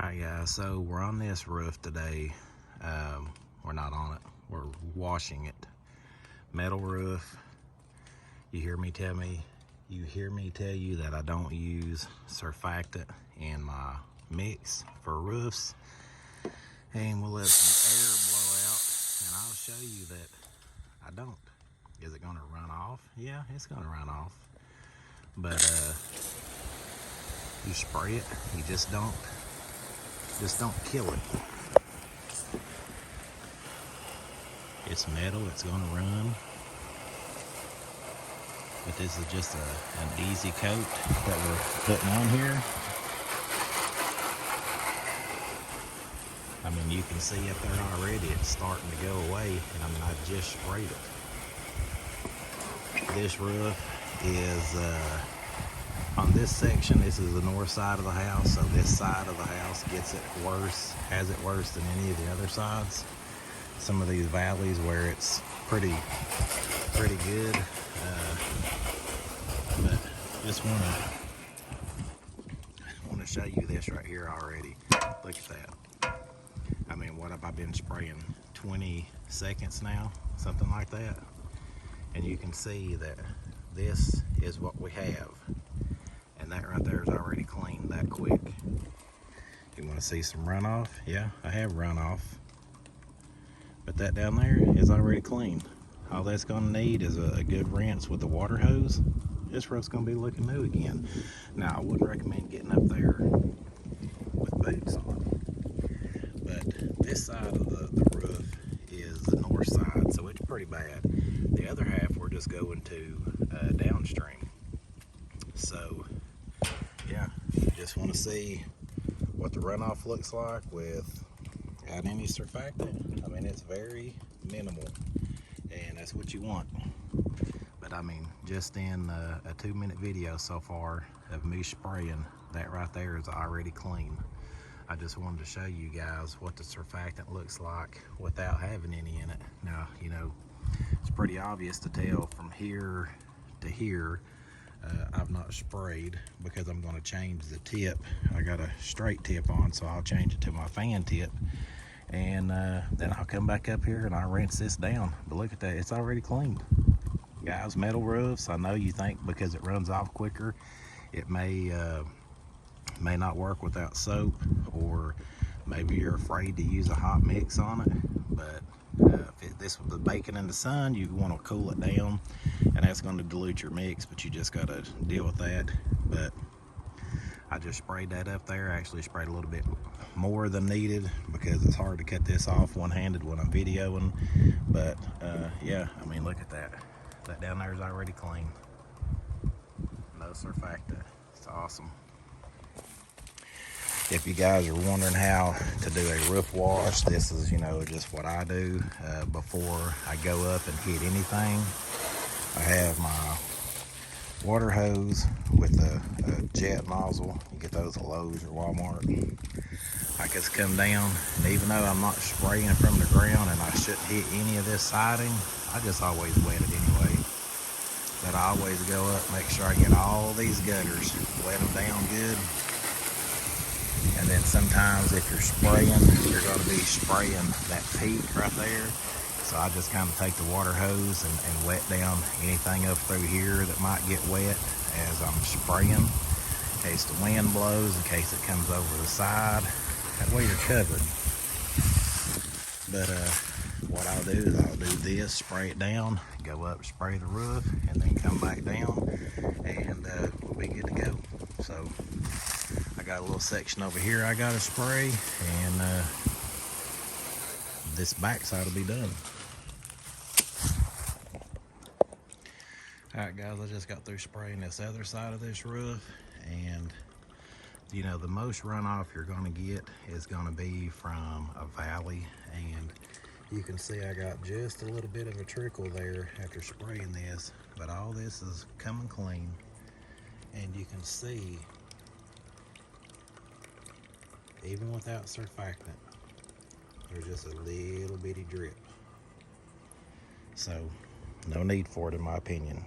Alright guys, so we're on this roof today. We're not on it, we're washing it. Metal roof. You hear me tell you that I don't use surfactant in my mix for roofs. And we'll let some air blow out and I'll show you that I don't. Is it gonna run off? Yeah, it's gonna run off. But you spray it, you just don't kill it. It's metal, it's gonna run. But this is just an easy coat that we're putting on here. I mean, you can see up there already, it's starting to go away, and I mean, I just sprayed it. This roof is, on this section, this is the north side of the house, so this side of the house gets it worse, has it worse than any of the other sides. Some of these valleys where it's pretty good, but just want to show you this right here already. Look at that. I mean, what have I been spraying? 20 seconds now, something like that. And you can see that this is what we have. And that right there is already clean that quick. You want to see some runoff? Yeah, I have runoff. But that down there is already clean. All that's going to need is a good rinse with the water hose. This roof's going to be looking new again. Now, I wouldn't recommend getting up there with boots on. But this side of the roof is the north side, so it's pretty bad. The other half we're just going to downstream. So, yeah, if you just want to see what the runoff looks like without any surfactant, I mean, it's very minimal, and that's what you want. But I mean, just in a 2-minute video so far of me spraying, that right there is already clean. I just wanted to show you guys what the surfactant looks like without having any in it. Now, you know, it's pretty obvious to tell from here to here. I've not sprayed because I'm going to change the tip. I got a straight tip on, so I'll change it to my fan tip. And then I'll come back up here and I'll rinse this down. But look at that, it's already cleaned. Guys, metal roofs, I know you think because it runs off quicker, it may not work without soap, or maybe you're afraid to use a hot mix on it. But if this was baking in the sun, you want to cool it down, and that's going to dilute your mix, but you just got to deal with that. But I just sprayed that up there. I actually sprayed a little bit more than needed because it's hard to cut this off one-handed when I'm videoing. But yeah, I mean, look at that. That down there is already clean. No surfactant. It's awesome. If you guys are wondering how to do a roof wash, this is, you know, just what I do before I go up and hit anything. I have my water hose with a jet nozzle. You get those at Lowe's or Walmart. I just come down, and even though I'm not spraying from the ground and I shouldn't hit any of this siding, I just always wet it anyway. But I always go up, make sure I get all these gutters, wet them down good. And then sometimes if you're spraying, you're going to be spraying that peak right there. So I just kind of take the water hose and wet down anything up through here that might get wet as I'm spraying, in case the wind blows, in case it comes over the side. That way you're covered. But what I'll do is I'll do this, spray it down, go up, spray the roof, and then come back down, and we'll be good to go. So I got a little section over here I got to spray, and this back side will be done. Alright guys, I just got through spraying this other side of this roof, and you know, the most runoff you're going to get is going to be from a valley, and you can see I got just a little bit of a trickle there after spraying this, but all this is coming clean, and you can see even without surfactant, there's just a little bitty drip. So no need for it in my opinion.